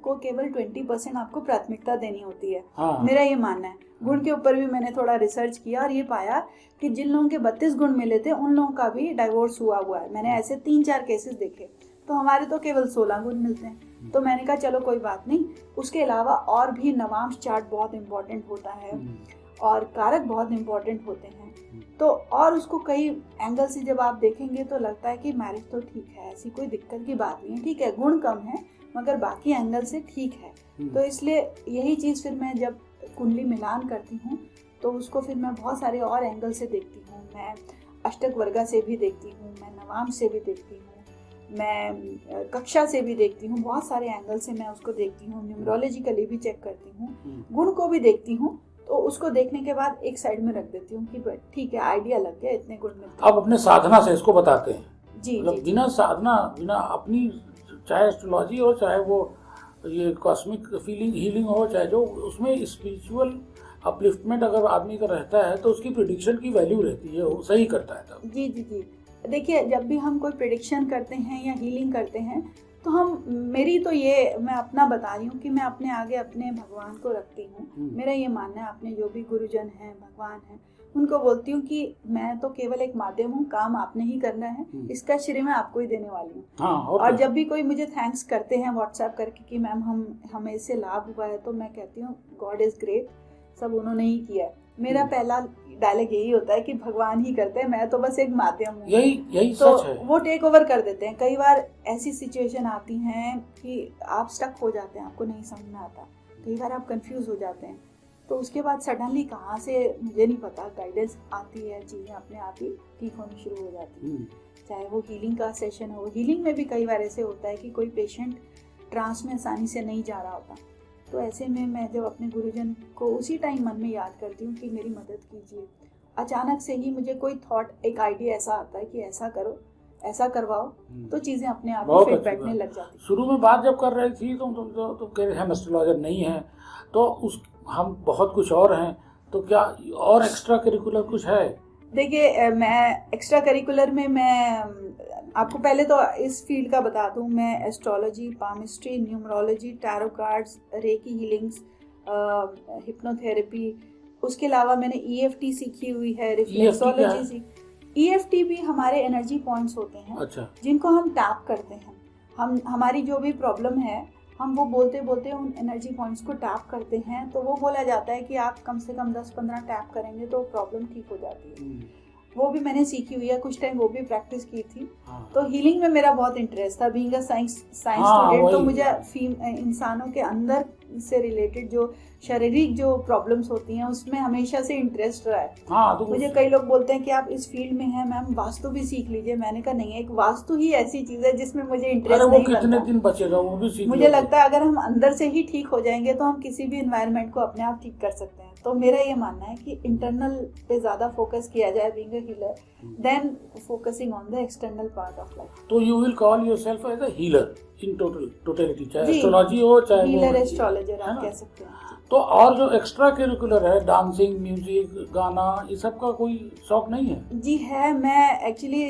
को केवल 20% आपको प्राथमिकता देनी होती है। मेरा ये मानना है। गुण के ऊपर भी मैंने थोड़ा रिसर्च किया और ये पाया कि जिन लोगों के 32 गुण मिले थे उन लोगों का भी डाइवोर्स हुआ है। मैंने ऐसे 3-4 केसेस देखे, तो हमारे तो केवल 16 गुण मिलते हैं। तो मैंने कहा चलो कोई बात नहीं, उसके अलावा और भी नवांश चार्ट बहुत इम्पोर्टेंट होता है और कारक बहुत इम्पोर्टेंट होते हैं। तो और उसको कई एंगल से जब आप देखेंगे तो लगता है कि मैरिज तो ठीक है, ऐसी कोई दिक्कत की बात नहीं है, ठीक है गुण कम है मगर बाकी एंगल से ठीक है। तो इसलिए यही चीज़ फिर मैं जब कुंडली मिलान करती हूँ तो उसको फिर मैं बहुत सारे और एंगल से देखती हूँ। मैं अष्टक वर्गा से भी देखती हूँ, मैं नवांश से भी देखती हूँ, मैं कक्षा से भी देखती हूँ, बहुत सारे एंगल से मैं उसको देखती हूँ। न्यूमरोलॉजिकली भी चेक करती हूँ, गुण को भी देखती हूँ। तो उसको देखने के बाद एक साइड में रख देती हूँ कि ठीक है, आइडिया लग गया, इतने गुण मिलते हैं। अब अपने साधना से इसको बताते हैं। जी, मतलब बिना साधना, बिना अपनी, चाहे एस्ट्रोलॉजी हो, चाहे वो ये कॉस्मिक फीलिंग हीलिंग हो, चाहे जो उसमें स्पिरिचुअल अपलिफ्टमेंट अगर आदमी का रहता है तो उसकी प्रिडिक्शन की वैल्यू रहती है, वो सही करता है तब। जी जी जी। देखिए, जब भी हम कोई प्रिडिक्शन करते हैं या हीलिंग करते हैं तो हम, मेरी तो ये, मैं अपना बता रही हूँ कि मैं अपने आगे अपने भगवान को रखती हूँ। मेरा ये मानना है, अपने जो भी गुरुजन हैं, भगवान हैं, उनको बोलती हूँ कि मैं तो केवल एक माध्यम हूँ, काम आपने ही करना है, इसका श्रेय मैं आपको ही देने वाली हूँ। हाँ, और जब भी कोई मुझे थैंक्स करते हैं व्हाट्सएप करके कि मैम हमें इससे लाभ हुआ है, तो मैं कहती हूँ गॉड इज ग्रेट, सब उन्होंने ही किया है। मेरा पहला डायलॉग यही होता है कि भगवान ही करते हैं, मैं तो बस एक माध्यम हूँ। यही तो सच है। वो टेक ओवर कर देते हैं। कई बार ऐसी सिचुएशन आती हैं कि आप स्टक हो जाते हैं, आपको नहीं समझ में आता, कई बार आप कंफ्यूज हो जाते हैं, तो उसके बाद सडनली कहाँ से मुझे नहीं पता गाइडेंस आती है, चीज़ें अपने आप ही ठीक होनी शुरू हो जाती हैं। चाहे वो हीलिंग का सेशन हो, हीलिंग में भी कई बार ऐसे होता है कि कोई पेशेंट ट्रांस में आसानी से नहीं जा रहा होता, तो ऐसे में मैं जब अपने गुरुजन को उसी टाइम मन में याद करती हूँ कि मेरी मदद कीजिए, अचानक से ही मुझे कोई थॉट, एक आइडिया ऐसा आता है कि ऐसा करो, ऐसा करवाओ, तो चीज़ें अपने आप ही फिट बैठने लग जाती। शुरू में बात जब कर रही थी तो कह रहे हम एस्ट्रोलॉजर नहीं हैं, तो उस हम बहुत कुछ और हैं, तो क्या और एक्स्ट्रा करिकुलर कुछ है? देखिए, मैं एक्स्ट्रा करिकुलर में मैं आपको पहले तो इस फील्ड का बता दूं, मैं astrology, palmistry, numerology, tarot cards, reiki healings, hypnotherapy, उसके अलावा मैंने EFT सीखी हुई है, रिफ्लेक्सोलॉजी सीखी। EFT भी हमारे एनर्जी पॉइंट्स होते हैं। अच्छा। जिनको हम टैप करते हैं, हम हमारी जो भी प्रॉब्लम है हम वो बोलते बोलते उन एनर्जी पॉइंट्स को टैप करते हैं, तो वो बोला जाता है कि आप कम से कम 10-15 टैप करेंगे तो प्रॉब्लम ठीक हो जाती है। वो भी मैंने सीखी हुई है, कुछ टाइम वो भी प्रैक्टिस की थी। तो हीलिंग में मेरा बहुत इंटरेस्ट था, बीइंग अ साइंस स्टूडेंट, तो मुझे इंसानों के अंदर से रिलेटेड जो शारीरिक जो प्रॉब्लम्स होती हैं उसमें हमेशा से इंटरेस्ट रहा है। तो मुझे कई लोग बोलते हैं कि आप इस फील्ड में हैं मैम, वास्तु भी सीख लीजिए। मैंने कहा नहीं, एक वास्तु ही ऐसी चीज है जिसमें मुझे इंटरेस्ट नहीं बनता। कितने दिन बचेगा वो भी सीख। मुझे लगता है अगर हम अंदर से ही ठीक हो जाएंगे तो हम किसी भी एनवायरनमेंट को अपने आप ठीक कर सकते हैं। तो मेरा ये मानना है कि इंटरनल पे ज्यादा फोकस किया जाए being a healer, than focusing on the external part of life. तो you will call yourself as a healer in totality, चाहे एस्ट्रोलॉजी हो चाहे हीलर एस्ट्रोलॉजर आप कह सकते हैं। तो और जो एक्स्ट्रा करिकुलर है, डांसिंग, म्यूजिक, गाना, ये सब का कोई शौक नहीं है? जी है। मैं एक्चुअली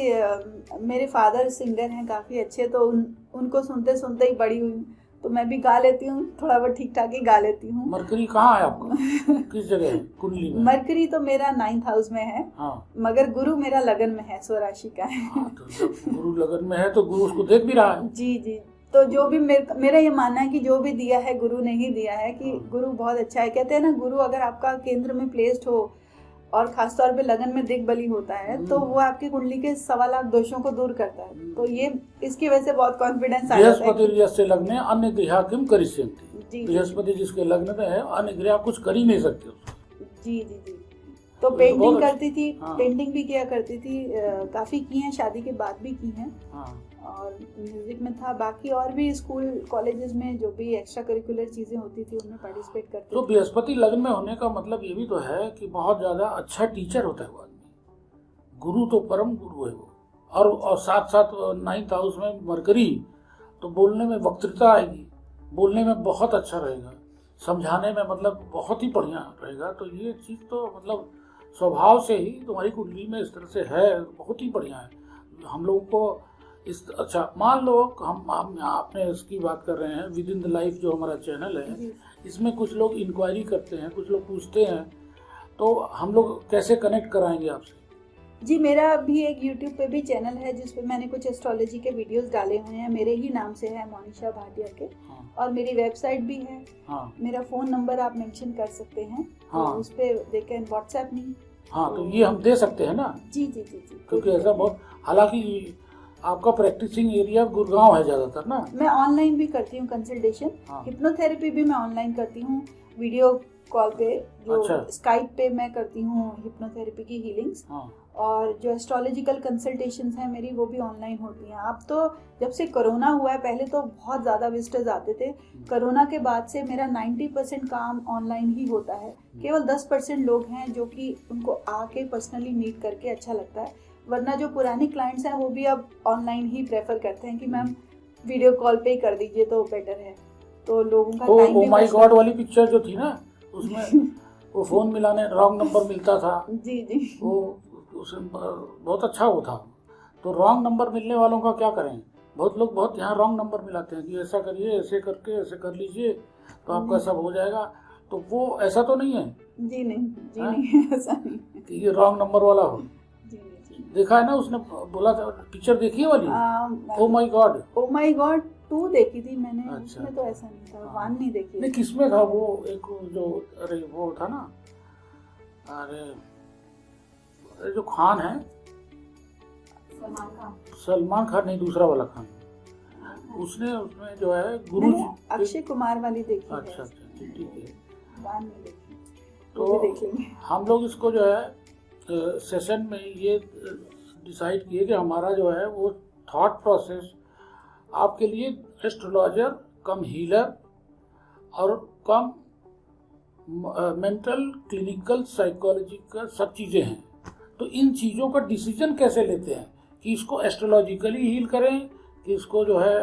मेरे फादर सिंगर हैं काफ़ी अच्छे, तो उनको सुनते सुनते ही बड़ी हुई, तो मैं भी गा लेती हूँ, थोड़ा बहुत ठीक ठाक ही गा लेती हूँ। मरकरी कहाँ है आपका? किस जगह है कुंडली में? मरकरी तो मेरा 9th हाउस में है। हाँ। मगर गुरु मेरा लगन में है, स्वराशि का है। हाँ, तो जब गुरु लगन में है तो गुरु उसको देख भी रहा है। जी जी। तो जो भी मेरा ये मानना है कि जो भी दिया है गुरु ने ही दिया है, कि गुरु बहुत अच्छा है। कहते हैं ना, गुरु अगर आपका केंद्र में प्लेस्ड हो और खासतौर पे लगन में दिग्बली होता है तो वो आपकी कुंडली के 1.25 लाख दोषों को दूर करता है। तो ये इसकी वजह से बहुत कॉन्फिडेंस आ जाता है। बृहस्पति से लगने अन्य ग्रह किम करिष्यन्ति। बृहस्पति जिसके लग्न में है, अन्य ग्रह कुछ कर ही नहीं सकते। जी जी जी। तो पेंटिंग करती थी, पेंटिंग भी किया करती थी, काफी की है, शादी के बाद भी की है। और म्यूजिक में था, बाकी और भी स्कूल कॉलेजेस में जो भी एक्स्ट्रा करिकुलर चीजें होती थी उनमें पार्टिसिपेट करती थी। तो बृहस्पति लग्न में होने का मतलब ये भी तो है कि बहुत ज्यादा अच्छा टीचर होता है वो आदमी। गुरु तो परम गुरु है वो। और साथ साथ 9th हाउस में मरकरी, तो बोलने में वक्तृता आएगी, बोलने में बहुत अच्छा रहेगा, समझाने में मतलब बहुत ही बढ़िया रहेगा। तो ये चीज़ तो मतलब स्वभाव से ही तुम्हारी कुंडली में इस तरह से है, बहुत ही बढ़िया है। हम लोगों को अच्छा मान लो हम आपने इसकी बात कर रहे हैं, विद इन द लाइफ जो हमारा चैनल है, इसमें कुछ लोग इंक्वायरी करते हैं, कुछ लोग पूछते हैं, तो हम लोग कैसे कनेक्ट कराएंगे आपसे? जी, मेरा भी एक YouTube पे भी चैनल है जिस पे मैंने कुछ एस्ट्रोलॉजी के वीडियोस डाले हुए हैं, मेरे ही नाम से है, मोनिशा भाटिया के। और मेरी वेबसाइट भी है। मेरा फ़ोन नंबर आप मेंशन कर सकते हैं। तो उस पे दे कैन व्हाट्सएप मी। तो ये हम दे सकते हैं ना? जी जी जी जी। क्योंकि ऐसा बहुत, हालांकि आपका प्रैक्टिसिंग एरिया गुड़गांव है ज़्यादातर ना? मैं ऑनलाइन भी करती हूँ कंसल्टेशन, हिप्नोथेरेपी भी मैं ऑनलाइन करती हूँ, वीडियो कॉल पे, जो स्काइप पे मैं करती हूँ हिप्नोथेरेपी की हीलिंग्स। और जो एस्ट्रोलॉजिकल कंसल्टेशंस हैं मेरी, वो भी ऑनलाइन होती हैं। अब तो जब से कोरोना हुआ है, पहले तो बहुत ज़्यादा विजिटर्स आते थे, कोरोना के बाद से मेरा 90% काम ऑनलाइन ही होता है। केवल 10% लोग हैं जो कि उनको आके पर्सनली मीट करके अच्छा लगता है, वरना जो पुराने क्लाइंट्स हैं वो भी अब ऑनलाइन ही प्रेफर करते हैं कि मैम वीडियो कॉल पे ही कर दीजिए तो बेटर है। तो लोगों का टाइम भी। माय गॉड वाली पिक्चर जो थी ना, उसमें वो फोन मिलाने रॉन्ग नंबर मिलता था। जी जी। वो उसमें बहुत अच्छा वो था। तो रॉन्ग नंबर मिलने वालों का क्या करें? बहुत लोग बहुत यहाँ रॉन्ग नंबर मिलाते हैं कि ऐसा करिए, ऐसे करके ऐसे कर लीजिए तो आपका सब हो जाएगा। तो वो ऐसा तो नहीं है जी नहीं ऐसा नहीं है। कि ये रॉन्ग नंबर वाला हो। जी नहीं। देखा है ना, उसने बोला था पिक्चर देखी है वाली, oh my God. Oh my God 2 देखी थी मैंने। अच्छा। उसमें तो ऐसा नहीं था। 1 नहीं देखी। नहीं, किसमें था वो, एक जो, अरे वो था ना, अरे जो खान है, सलमान खान नहीं, दूसरा वाला खान, उसने उसमें जो है गुरु जी, अक्षय कुमार वाली देखी है। अच्छा ठीक है। 1 नहीं देखी, तो वो भी देख लेंगे। हम लोग इसको जो है सेशन में ये डिसाइड किए कि हमारा जो है वो थॉट प्रोसेस आपके लिए एस्ट्रोलॉजर कम हीलर और कम मेंटल क्लिनिकल साइकोलॉजिकल सब चीज़ें हैं। तो इन चीज़ों का डिसीजन कैसे लेते हैं कि इसको एस्ट्रोलॉजिकली हील करें, कि इसको जो है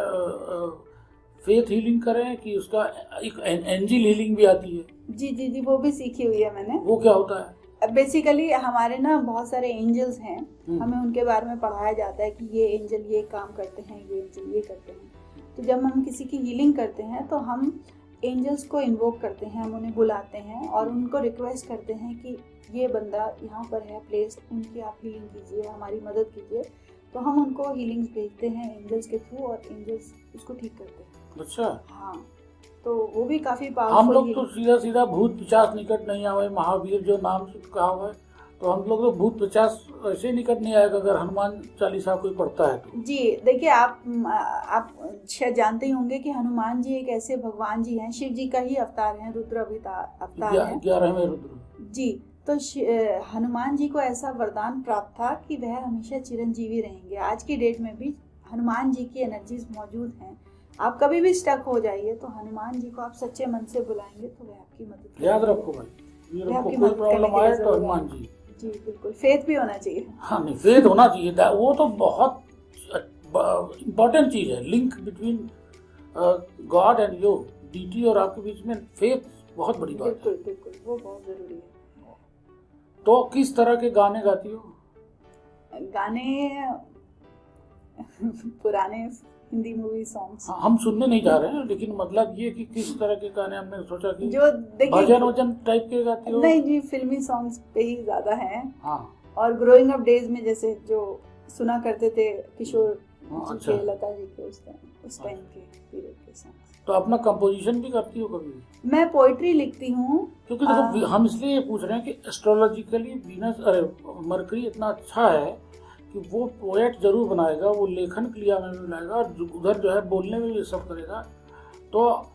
फेथ हीलिंग करें, कि उसका एक एंजल हीलिंग भी आती है। जी वो भी सीखी हुई है मैंने। वो क्या होता है? बेसिकली हमारे ना बहुत सारे एंजल्स हैं, हमें उनके बारे में पढ़ाया जाता है कि ये एंजल ये काम करते हैं, ये एंजल ये करते हैं। तो जब हम किसी की हीलिंग करते हैं तो हम एंजल्स को इन्वोक करते हैं, हम उन्हें बुलाते हैं और उनको रिक्वेस्ट करते हैं कि ये बंदा यहाँ पर है प्लेस्ड, उनकी आप हीलिंग कीजिए, हमारी मदद कीजिए। तो हम उनको हीलिंग्स भेजते हैं एंजल्स के थ्रू और एंजल्स उसको ठीक करते हैं। अच्छा। हाँ, तो वो भी काफी हम पावरफुल। लोग तो सीधा सीधा भूत पिशाच निकट नहीं आवे, महावीर जो नाम से कहा हुआ है, तो हम लोग तो भूत पिशाच ऐसे निकट नहीं आएगा अगर हनुमान चालीसा कोई पढ़ता है तो। जी देखिए, आप शायद जानते ही होंगे कि हनुमान जी एक ऐसे भगवान जी हैं, शिव जी का ही अवतार हैं, रुद्र अवतार हैं, 11वें रुद्र जी। तो हनुमान जी को ऐसा वरदान प्राप्त था कि वह हमेशा चिरंजीवी रहेंगे। आज की डेट में भी हनुमान जी की एनर्जीज मौजूद हैं। आप कभी भी स्टक हो जाइए तो हनुमान जी को आप सच्चे मन से बुलाएंगे तो वह आपकी मदद करेंगे। याद रखो भाई, कोई प्रॉब्लम आए तो हनुमान जी। जी बिल्कुल, फेथ भी होना चाहिए। हाँ नहीं, फेथ होना चाहिए, वो तो बहुत इम्पोर्टेंट चीज है। Link between God and you, deity और आपके बीच में फेथ बहुत बड़ी बात है। बिल्कुल वो बहुत जरूरी है। तो किस तरह के गाने गाती हो? गाने पुराने हिंदी मूवी सॉन्ग्स। हम सुनने नहीं जा रहे हैं, लेकिन मतलब ये कि किस तरह के गाने, हमने सोचा कि जो भजन टाइप के गाती हो? नहीं जी, फिल्मी सॉन्ग्स पे ही ज्यादा है। हाँ। और ग्रोइंग अप डेज में जैसे जो सुना करते थे किशोर अच्छा। के, लता जी के, उस टाइम के पीरियड के सॉन्ग्स। तो अपना कंपोजिशन भी करती हो कभी? मैं पोइट्री लिखती हूँ। क्योंकि देखो हम इसलिए पूछ रहे हैं कि एस्ट्रोलॉजिकली वीनस, अरे मरकरी इतना अच्छा है कि वो पोएट जरूर बनाएगा, वो लेखन क्रिया में भी बनाएगा और उधर जो है बोलने में भी सब करेगा। तो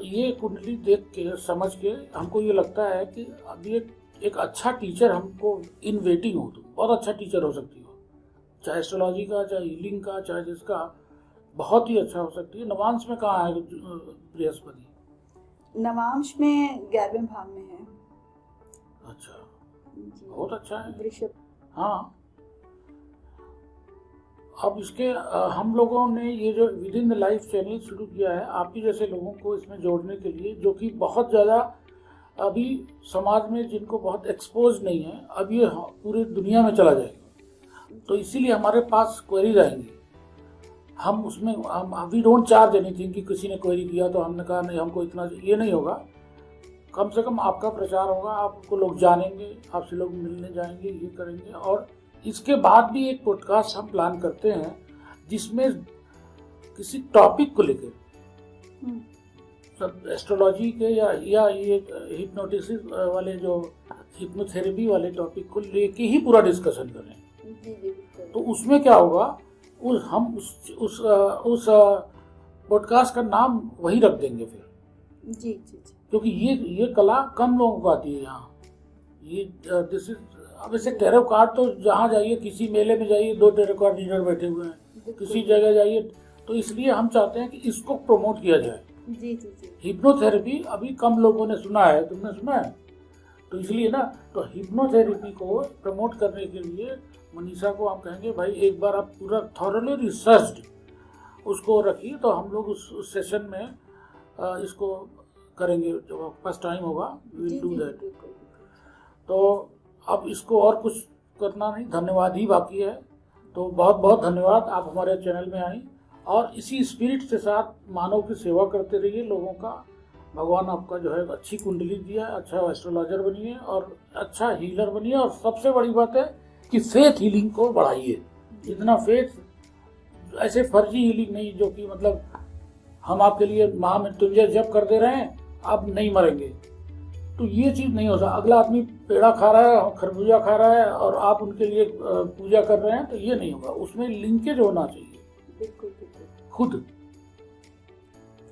ये कुंडली देख के समझ के हमको ये लगता है कि अभी एक अच्छा टीचर हमको इन वेटिंग हो, तो बहुत अच्छा टीचर हो सकती हो, चाहे एस्ट्रोलॉजी का, चाहे हीलिंग का, चाहे जिसका, बहुत ही अच्छा हो सकती है। नवांश में कहाँ है बृहस्पति? नवांश में 11वें भाव में है। अच्छा, बहुत अच्छा है। वृषभ। हाँ, अब इसके हम लोगों ने ये जो with in the life channel शुरू किया है आपके जैसे लोगों को इसमें जोड़ने के लिए, जो कि बहुत ज़्यादा अभी समाज में जिनको बहुत एक्सपोज नहीं है, अब ये पूरी दुनिया में चला जाएगा। तो इसीलिए हमारे पास क्वेरीज आएंगी, हम उसमें वी डोंट चार्ज एनीथिंग कि किसी ने क्वेरी किया तो हमने कहा नहीं हमको इतना, ये नहीं होगा। कम से कम आपका प्रचार होगा, आपको लोग जानेंगे, आपसे लोग मिलने जाएंगे, ये करेंगे। और इसके बाद भी एक पॉडकास्ट हम प्लान करते हैं जिसमें किसी टॉपिक को लेकर, एस्ट्रोलॉजी के या ये हिप्नोटिसिस वाले, जो हिप्नोथेरेपी वाले टॉपिक को लेके ही पूरा डिस्कशन करें। तो उसमें क्या होगा, हम उस पॉडकास्ट का नाम वही रख देंगे फिर। जी। क्योंकि ये कला कम लोगों को आती है यहाँ। ये दिस इज, अब ऐसे टैरो कार्ड तो जहाँ जाइए, किसी मेले में जाइए 2 टैरो कार्ड रीडर बैठे हुए हैं, किसी जगह जाइए। तो इसलिए हम चाहते हैं कि इसको प्रमोट किया जाए। जी। हिप्नोथेरेपी अभी कम लोगों ने सुना है, तुमने सुना है? तो इसलिए ना, तो हिप्नोथेरेपी को प्रमोट करने के लिए मनीषा को हम कहेंगे भाई एक बार आप पूरा थॉरली रिसर्च्ड उसको रखिए, तो हम लोग उस सेशन में इसको करेंगे, जो फर्स्ट टाइम होगा विल डू दैट। तो अब इसको और कुछ करना नहीं, धन्यवाद ही बाकी है। तो बहुत बहुत धन्यवाद, आप हमारे चैनल में आई और इसी स्पिरिट के साथ मानव की सेवा करते रहिए, लोगों का भगवान आपका जो है अच्छी कुंडली दिया है, अच्छा एस्ट्रोलॉजर बनिए और अच्छा हीलर बनिए। और सबसे बड़ी बात है कि फेथ हीलिंग को बढ़ाइए। जितना फेथ, ऐसे फर्जी हीलिंग नहीं जो कि मतलब हम आपके लिए महामृत्युंजय जप कर दे रहे हैं, आप नहीं मरेंगे, तो ये चीज़ नहीं हो सकता। अगला आदमी पेड़ा खा रहा है, खरबूजा खा रहा है और आप उनके लिए पूजा कर रहे हैं, तो ये नहीं होगा। उसमें लिंकेज होना चाहिए। बिल्कुल बिल्कुल। खुद।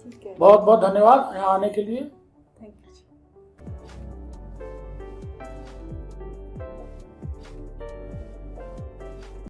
ठीक है। बहुत बहुत धन्यवाद यहाँ आने के लिए। Thank you.